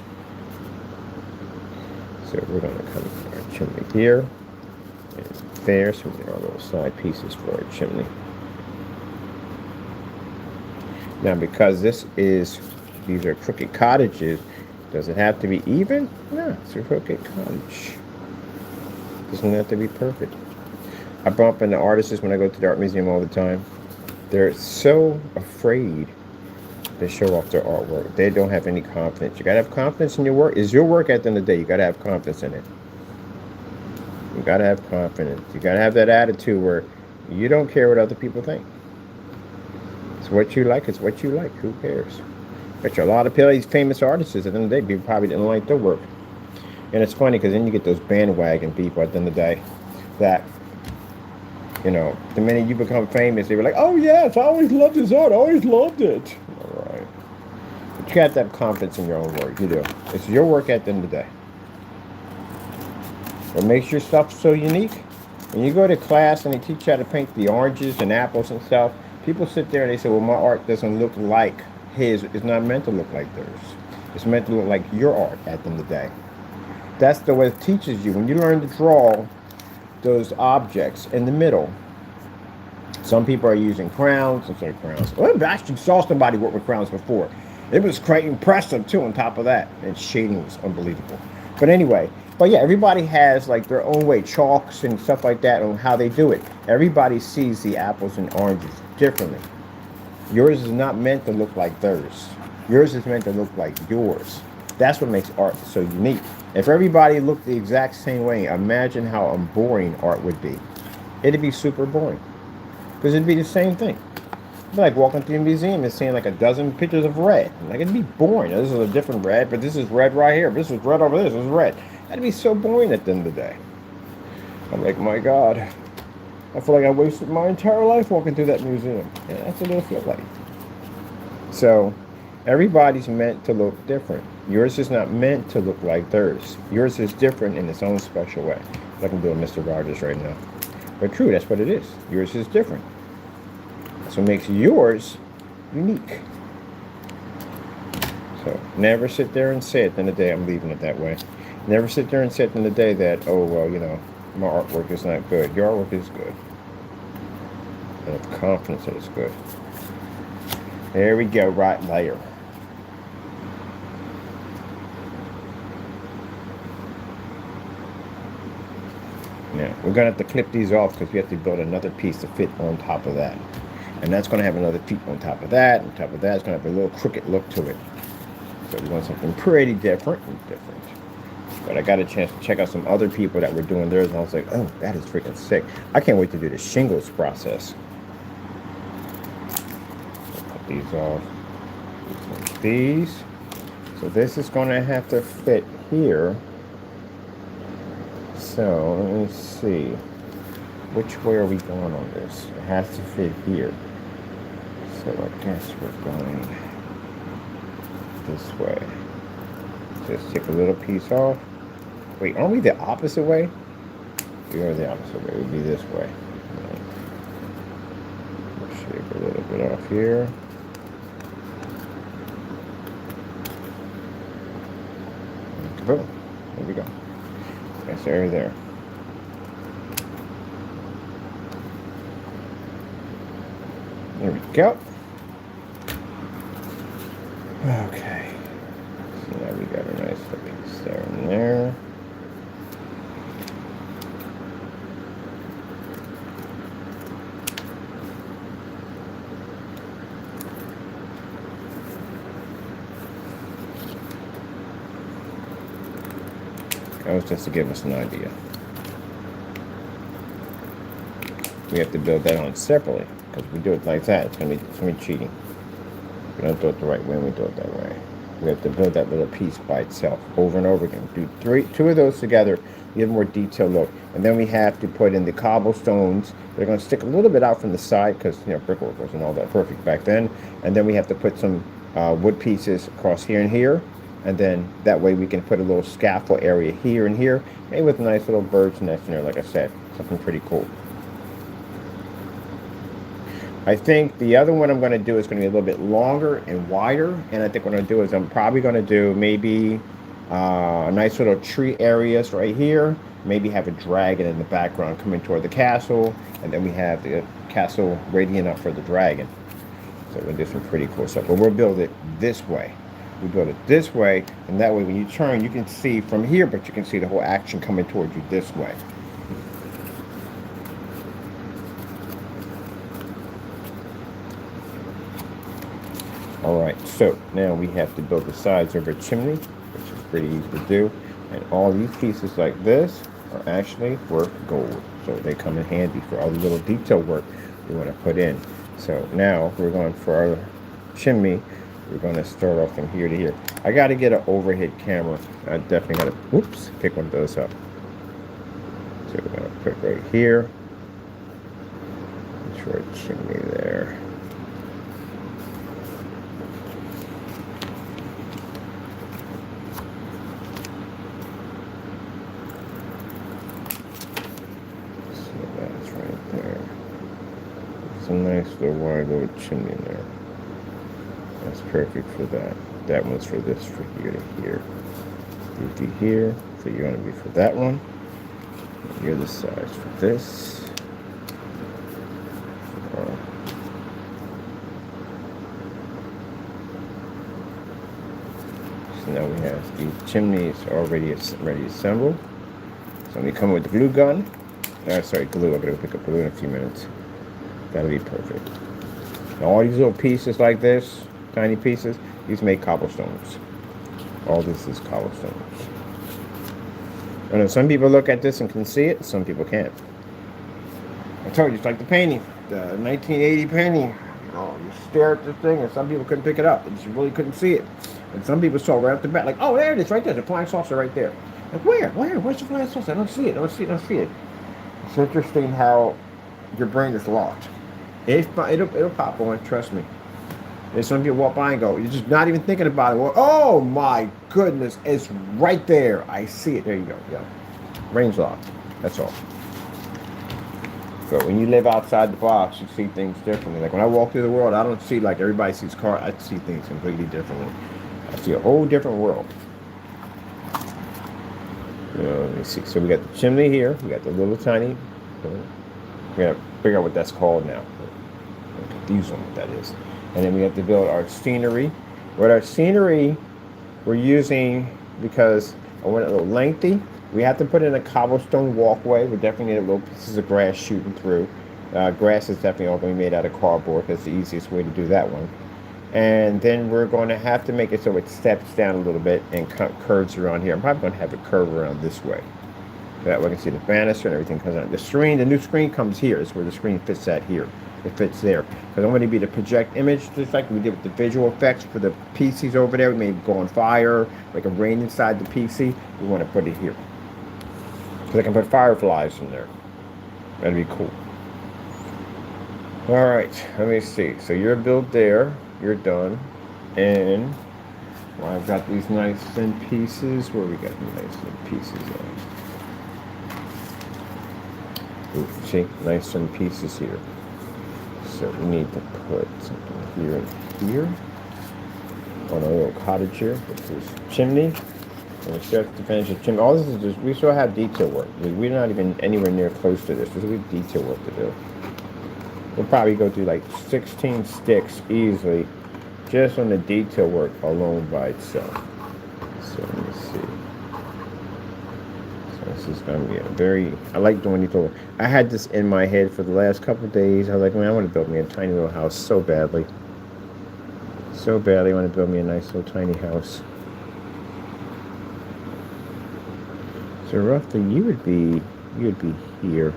So we're going to come to our chimney here and there. So we have our little side pieces for our chimney. Now, because these are crooked cottages, does it have to be even? No, it's a crooked cottage. Doesn't have to be perfect. I bump into artists when I go to the art museum all the time. They're so afraid to show off their artwork. They don't have any confidence. You gotta have confidence in your work. It's your work at the end of the day. You gotta have confidence in it. You gotta have confidence. You gotta have that attitude where you don't care what other people think. It's what you like. It's what you like. Who cares? But a lot of these famous artists at the end of the day, people probably didn't like their work. And it's funny because then you get those bandwagon people at the end of the day that, the minute you become famous, they were like, oh yes, I always loved his art. I always loved it. All right. But you have to have confidence in your own work. You do. It's your work at the end of the day. What makes your stuff so unique? When you go to class and they teach you how to paint the oranges and apples and stuff, people sit there and they say, well, my art doesn't look like his. It's not meant to look like theirs. It's meant to look like your art at the end of the day. That's the way it teaches you. When you learn to draw those objects in the middle, some people are using crowns instead of crowns. Well, I actually saw somebody work with crowns before. It was quite impressive too on top of that. And shading was unbelievable. But anyway, but yeah, everybody has like their own way, chalks and stuff like that on how they do it. Everybody sees the apples and oranges differently. Yours is not meant to look like theirs. Yours is meant to look like yours. That's what makes art so unique. If everybody looked the exact same way, imagine how boring art would be. It'd be super boring. Because it'd be the same thing. It'd be like walking through a museum and seeing like a dozen pictures of red. Like, it'd be boring. This is a different red, but this is red right here. This is red over this. This is red. That'd be so boring at the end of the day. I'm like, my God. I feel like I wasted my entire life walking through that museum. Yeah, that's what it'll feel like. So, everybody's meant to look different. Yours is not meant to look like theirs. Yours is different in its own special way. Like I'm doing Mr. Rogers right now. But true, that's what it is. Yours is different. That's what makes yours unique. So never sit there and say at the end of the day, I'm leaving it that way. Never sit there and say at the end of the day that, oh, well, you know, my artwork is not good. Your artwork is good. And have confidence that it's good. There we go, right layer. Now, we're going to have to clip these off because we have to build another piece to fit on top of that. And that's going to have another piece on top of that. On top of that, it's going to have a little crooked look to it. So we want something pretty different. But I got a chance to check out some other people that were doing theirs, and I was like, oh, that is freaking sick. I can't wait to do the shingles process. Put these off. Like these. So this is going to have to fit here. So, let me see. Which way are we going on this? It has to fit here. So, I guess we're going this way. Just take a little piece off. Wait, aren't we the opposite way? We are the opposite way. It would be this way. We'll shave a little bit off here. Boom. There we go. That's area there. There we go. Okay. So now we got a nice little piece there and there. That was just to give us an idea. We have to build that on separately, because if we do it like that, it's gonna be cheating. We don't do it the right way, we do it that way. We have to build that little piece by itself over and over again. Do two of those together, give a more detailed look. And then we have to put in the cobblestones. They're going to stick a little bit out from the side because, you know, brickwork wasn't all that perfect back then. And then we have to put some wood pieces across here and here. And then that way we can put a little scaffold area here and here, maybe with a nice little bird's nest in there, like I said. Something pretty cool. I think the other one I'm going to do is going to be a little bit longer and wider. And I think what I'm going to do is I'm probably going to do maybe a nice little tree areas right here. Maybe have a dragon in the background coming toward the castle. And then we have the castle radiant up for the dragon. So we'll do some pretty cool stuff. But we'll build it this way. We build it this way, and that way when you turn, you can see from here, but you can see the whole action coming towards you this way. Alright, so now we have to build the sides of a chimney, which is pretty easy to do. And all these pieces like this are actually worth gold. So they come in handy for all the little detail work we want to put in. So now we're going for our chimney. We're going to start off from here to here. I got to get an overhead camera. I definitely got to, whoops, pick one of those up. So we're going to put right here. Short chimney there. So a nice little wide little chimney in there. That's perfect for that. That one's for this, for here to here. You do here, so you're going to be for that one. And the other side's for this. So now we have the chimneys already assembled. So we come with the glue gun. Sorry, glue. I'm going to pick up glue in a few minutes. That'll be perfect. Now all these little pieces like this, tiny pieces, these make cobblestones. All this is cobblestones. I know some people look at this and can see it, some people can't. I told you, it's like the painting, the 1980 painting. Oh, you stare at this thing, and some people couldn't pick it up. They just really couldn't see it. And some people saw right off the bat, like, oh, there it is, right there, the flying saucer right there. Like, where? Where's the flying saucer? I don't see it. I don't see it. It's interesting how your brain is locked. It'll pop on, trust me. There's some people walk by and go, you're just not even thinking about it. Well, oh my goodness, it's right there. I see it. There you go. Yeah. Brain's locked. That's all. But when you live outside the box, you see things differently. Like when I walk through the world, I don't see like everybody sees cars. I see things completely differently. I see a whole different world. Let me see. So we got the chimney here. We got the little tiny. We gotta figure out what that's called now. I'm confused on what that is. And then we have to build our scenery. What our scenery we're using, because I want it a little lengthy, we have to put in a cobblestone walkway. We definitely need little pieces of grass shooting through. Grass is definitely all going to be made out of cardboard. That's the easiest way to do that one. And then we're going to have to make it so it steps down a little bit and curves around here. I'm probably going to have it curve around this way. That way I can see the banister and everything comes out. The screen, the new screen comes here. It's where the screen fits at here. It fits there. Because I'm going to be the project image, just like we did with the visual effects for the PCs over there. We may go on fire, like a rain inside the PC. We want to put it here. Because I can put fireflies in there. That'd be cool. Alright, let me see. So you're built there. You're done. And well, I've got these nice thin pieces. Where we got the nice thin pieces at? Ooh, see? Nice thin pieces here. So we need to put something here and here on a little cottage here. This is chimney. And we still have to finish the chimney. All this is just, we still have detail work. We're not even anywhere near close to this. There's a detail work to do. We'll probably go through like 16 sticks easily just on the detail work alone by itself. So let me see. This is going to be a very, I like doing detail work. I had this in my head for the last couple of days. I was like, man, I want to build me a tiny little house so badly. So badly, I want to build me a nice little tiny house. So roughly, you would be here.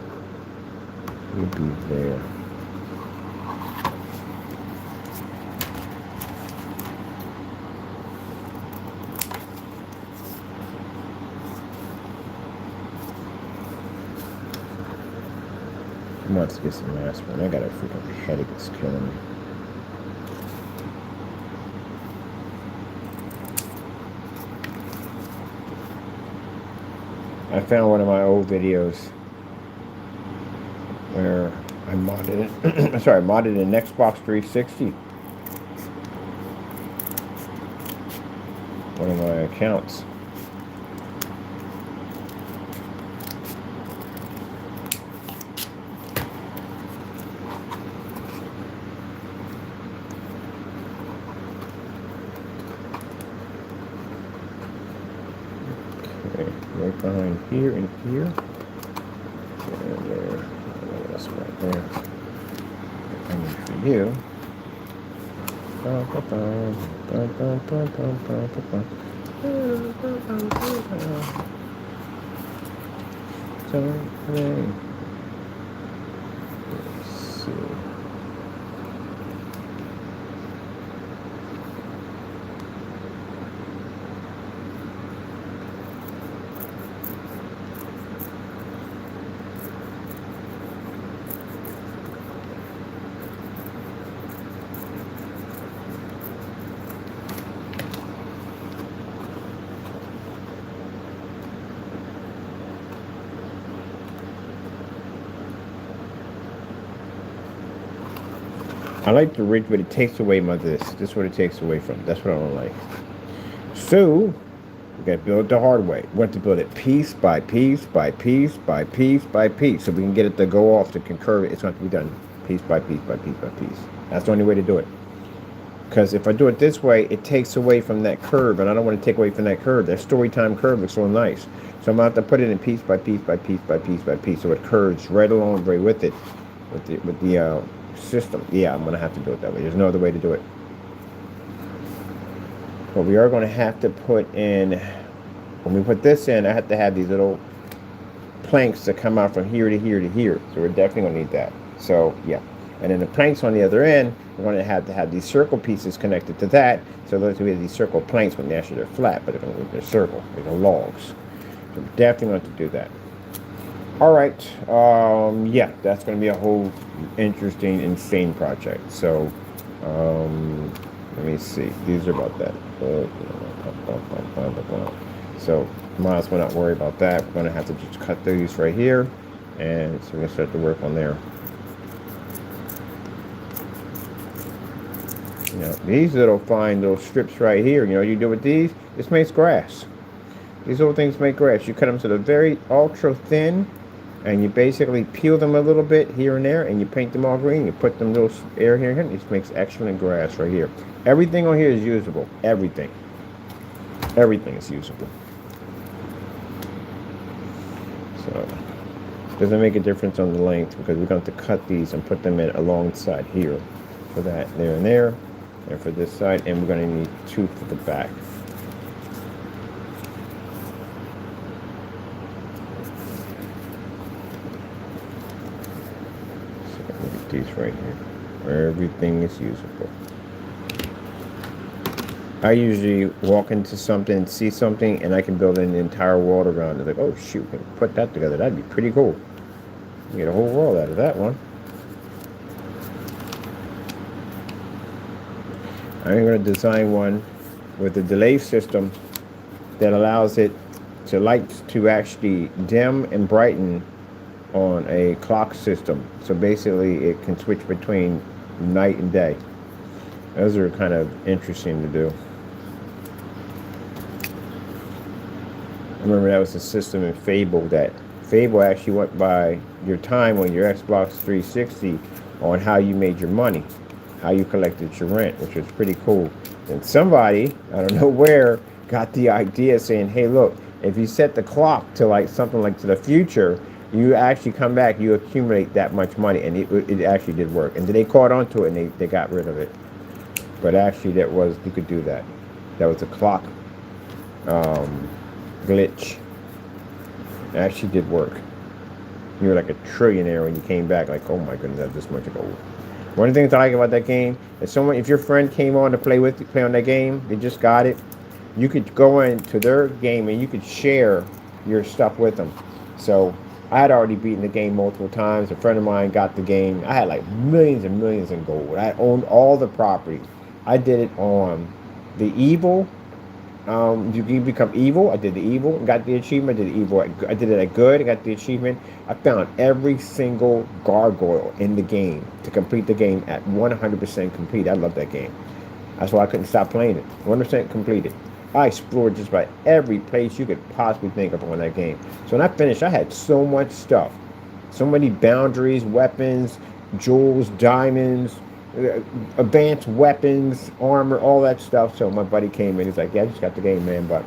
You'd be there. I want to get some aspirin. I got a freaking headache that's killing me. I found one of my old videos where I modded it. Sorry, I modded an Xbox 360. One of my accounts. Right behind here and here. And there. That's right there. And for you. Let's see. I like the ridge, but it takes away my this. This is what it takes away from. That's what I don't like. So we got to build it the hard way. We have to build it piece by piece by piece by piece by piece, so we can get it to go off to concur. It's going to be done piece by piece by piece by piece. That's the only way to do it. Because if I do it this way, it takes away from that curve, and I don't want to take away from that curve. That story time curve looks so nice. So I'm going to have to put it in piece by piece by piece by piece by piece, so it curves right along right with it, with the system. Yeah, I'm going to have to do it that way. There's no other way to do it. But we are going to have to put in, when we put this in, I have to have these little planks that come out from here to here to here. So we're definitely going to need that. So, yeah. And then the planks on the other end, we're going to have these circle pieces connected to that. So those will be these circle planks when actually they're flat, but they're circle. They're logs. So we're definitely going to do that. All right. Yeah, that's going to be a whole interesting, insane project. So, let me see. These are about that. So might as well not worry about that. We're going to have to just cut these right here. And so we're going to start to work on there. You know, these little fine little strips right here, you know, you do with these, this makes grass. These little things make grass. You cut them to the very ultra thin, and you basically peel them a little bit here and there, and you paint them all green. You put them little air here and here. This makes excellent grass right here. Everything on here is usable. Everything. Everything is usable. So, it doesn't make a difference on the length because we're going to cut these and put them in alongside here. For that, there and there. And for this side, and we're going to need two for the back. So look at these right here. Everything is usable. I usually walk into something, see something, and I can build an entire world around it. Like, oh shoot, we can put that together. That'd be pretty cool. You get a whole world out of that one. I'm going to design one with a delay system that allows it to lights to actually dim and brighten on a clock system. So basically it can switch between night and day. Those are kind of interesting to do. I remember that was a system in Fable that Fable actually went by your time on your Xbox 360 on how you made your money. How you collected your rent, which was pretty cool. And somebody, I don't know where, got the idea saying, hey, look, if you set the clock to like something like to the future, you actually come back, you accumulate that much money. And it actually did work. And then they caught on to it and they got rid of it. But actually you could do that. That was a clock glitch. It actually did work. You were like a trillionaire when you came back, like, oh my goodness, I have this much gold. One of the things I like about that game is if your friend came on to play on that game, they just got it, you could go into their game and you could share your stuff with them. So I had already beaten the game multiple times. A friend of mine got the game. I had like millions and millions in gold. I owned all the property. I did it on the evil. You can become evil. I did the evil and got the achievement. I did the evil. I did it at good. I got the achievement. I found every single gargoyle in the game to complete the game at 100% complete. I love that game. That's why I couldn't stop playing it. 100% completed. I explored just about every place you could possibly think of on that game. So when I finished, I had so much stuff. So many boundaries, weapons, jewels, diamonds, advanced weapons, armor, all that stuff. So my buddy came in. He's like, yeah, I just got the game, man, but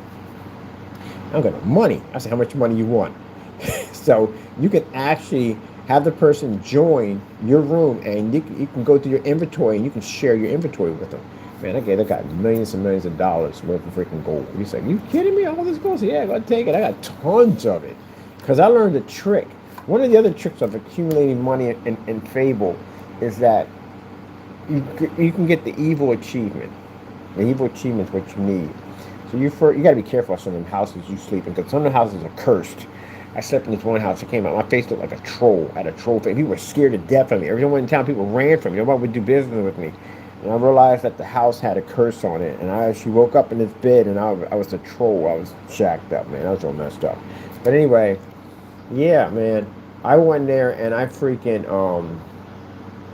I don't got no money. I said, how much money you want? So you can actually have the person join your room, and you can go through your inventory, and you can share your inventory with them. Man, they got millions and millions of dollars worth of freaking gold. He's like, you kidding me? All this gold? Yeah, go take it. I got tons of it. Because I learned a trick. One of the other tricks of accumulating money in Fable is that you can get the evil achievement. The evil achievement is what you need. So you got to be careful of some of the houses you sleep in, because some of the houses are cursed. I slept in this one house. I came out. My face looked like a troll. I had a troll face. People were scared to death of me. Everyone in town, people ran from me. Nobody would do business with me. And I realized that the house had a curse on it. And I actually woke up in this bed, and I was a troll. I was shacked up, man. I was all messed up. But anyway, yeah, man. I went there, and I freaking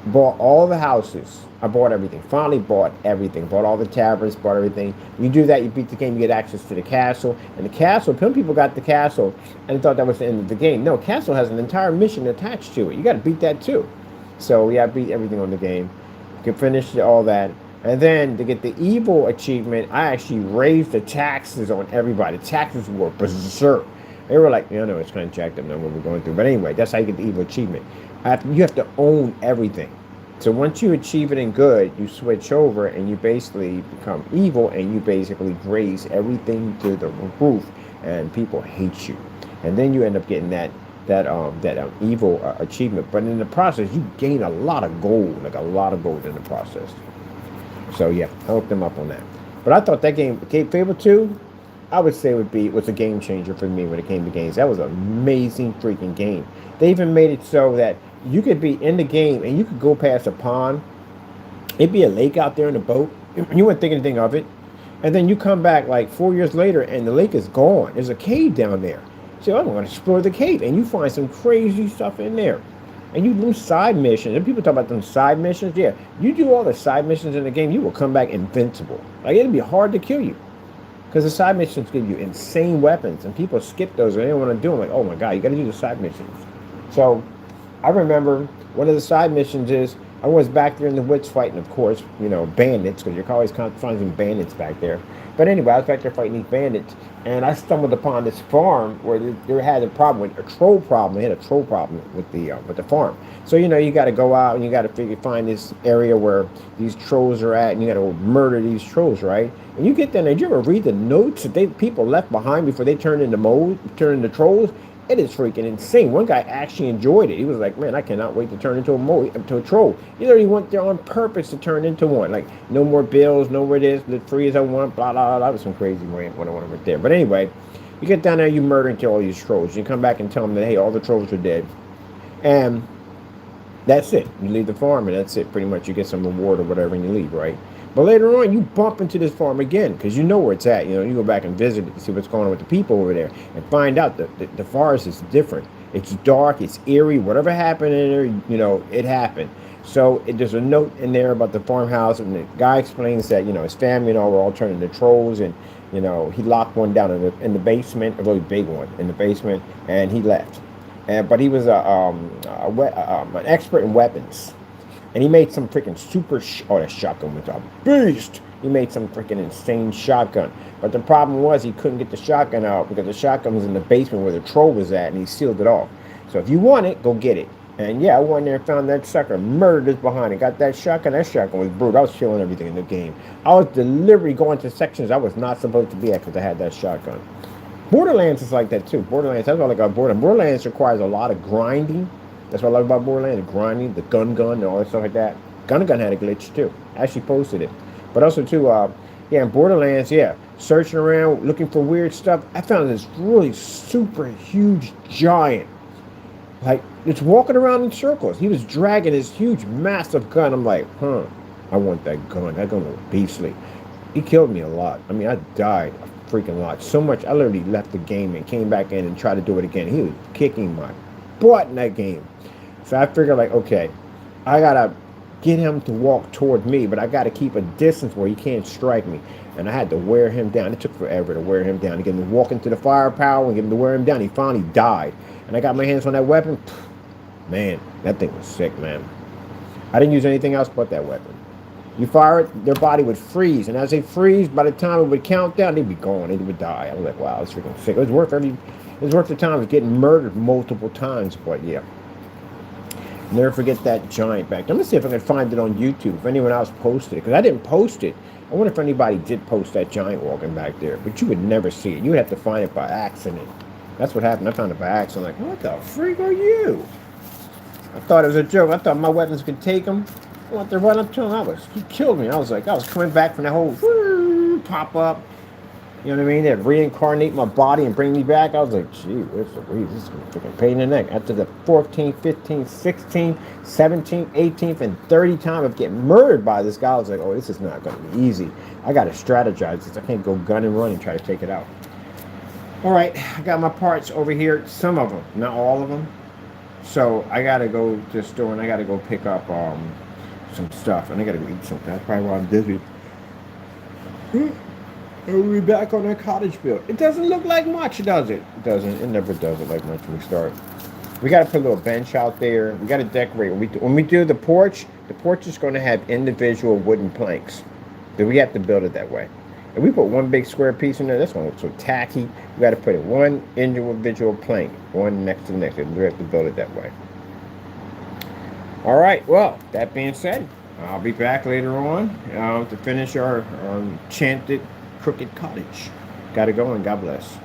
bought all the houses. I bought everything. Finally bought everything. Bought all the taverns, bought everything. You do that, you beat the game, you get access to the castle. And the castle, some people got the castle and thought that was the end of the game. No, castle has an entire mission attached to it. You got to beat that too. So yeah, I beat everything on the game. You can finish all that. And then to get the evil achievement, I actually raised the taxes on everybody. The taxes were berserk. They were like, no, it's kind of jacked up now what we're going through. But anyway, that's how you get the evil achievement. You have to own everything. So once you achieve it in good, you switch over and you basically become evil and you basically raise everything to the roof and people hate you. And then you end up getting that evil achievement. But in the process, you gain a lot of gold, like a lot of gold in the process. So yeah, I hooked them up on that. But I thought that game, Cape Fable 2, I would say was a game changer for me when it came to games. That was an amazing freaking game. They even made it so that you could be in the game and you could go past a pond. It'd be a lake out there in a boat. You wouldn't think anything of it. And then you come back like 4 years later and the lake is gone. There's a cave down there. So I'm going to explore the cave. And you find some crazy stuff in there. And you do side missions. And people talk about them side missions. Yeah, you do all the side missions in the game, you will come back invincible. Like, it'll be hard to kill you. Because the side missions give you insane weapons. And people skip those and they don't want to do them. Like, oh my God, you got to do the side missions. So I remember one of the side missions is I was back there in the woods fighting, of course, bandits, because you're always finding bandits back there. But anyway, I was back there fighting these bandits, and I stumbled upon this farm where they had a problem with a troll problem. They had a troll problem with the farm. So you got to go out and you got to find this area where these trolls are at, and you got to murder these trolls, right? And you get there, and did you ever read the notes that people left behind before they turned into trolls? It is freaking insane. One guy actually enjoyed it. He was like, man, I cannot wait to turn into a troll. He went there on purpose to turn into one. Like, no more bills, no more this, live free as I want, blah, blah, blah. That was some crazy rant when I went right there. But anyway, you get down there, you murder and kill all these trolls. You come back and tell them that, hey, all the trolls are dead. And that's it. You leave the farm and that's it. Pretty much you get some reward or whatever and you leave, right? But later on, you bump into this farm again because you know where it's at. You go back and visit it to see what's going on with the people over there and find out that the forest is different. It's dark, it's eerie. Whatever happened in there, it happened. So there's a note in there about the farmhouse, and the guy explains that his family were all turned into trolls, and he locked one down in the basement, a really big one in the basement, and he left. But he was an expert in weapons. And he made some freaking that shotgun was a beast. He made some freaking insane shotgun. But the problem was he couldn't get the shotgun out because the shotgun was in the basement where the troll was at, and he sealed it off. So if you want it, go get it. And yeah, I went there and found that sucker, murdered his behind it, got that shotgun. That shotgun was brutal. I was killing everything in the game. I was deliberately going to sections I was not supposed to be at because I had that shotgun. Borderlands is like that too. Borderlands, that's what I like about Borderlands. Borderlands requires a lot of grinding. That's what I love about Borderlands, the grinding, the gun, and all that stuff like that. Gun had a glitch too. I actually posted it. But also too, in Borderlands, searching around, looking for weird stuff. I found this really super huge giant. Like, it's walking around in circles. He was dragging his huge, massive gun. I'm like, I want that gun. That gun was beastly. He killed me a lot. I mean, I died a freaking lot. So much, I literally left the game and came back in and tried to do it again. He was kicking my butt in that game. So I figured, like, okay, I gotta get him to walk toward me, but I gotta keep a distance where he can't strike me. And I had to wear him down. It took forever to wear him down, to get him to walk into the firepower and get him to wear him down. He finally died. And I got my hands on that weapon. Man, that thing was sick, man. I didn't use anything else but that weapon. You fire it, their body would freeze. And as they freeze, by the time it would count down, they'd be gone. They would die. I was like, wow, it's freaking sick. It was worth the time of getting murdered multiple times, but yeah. Never forget that giant back there. I'm going to see if I can find it on YouTube, if anyone else posted it, because I didn't post it. I wonder if anybody did post that giant walking back there, but you would never see it. You would have to find it by accident. That's what happened. I found it by accident. Like, what the freak are you? I thought it was a joke. I thought my weapons could take him. I went to run up to him. He killed me. I was coming back from that whole pop up. You know what I mean? They'd reincarnate my body and bring me back. I was like, gee, where's the reason? This is going to freaking pain in the neck. After the 14th, 15th, 16th, 17th, 18th, and 30th time of getting murdered by this guy, I was like, oh, this is not going to be easy. I got to strategize this. I can't go gun and run and try to take it out. All right, I got my parts over here. Some of them, not all of them. So I gotta go to the store and I gotta go pick up some stuff and I gotta go eat something. That's probably why I'm busy. And we'll be back on that cottage build. It doesn't look like much, does it? It doesn't. It never does it like much when we start. We got to put a little bench out there. We got to decorate. When we do the porch is going to have individual wooden planks. But we have to build it that way. If we put one big square piece in there, that's going to look so tacky. We got to put it one individual plank, one next to the next. We have to build it that way. All right. Well, that being said, I'll be back later on to finish our enchanted crooked cottage. Gotta go and God bless.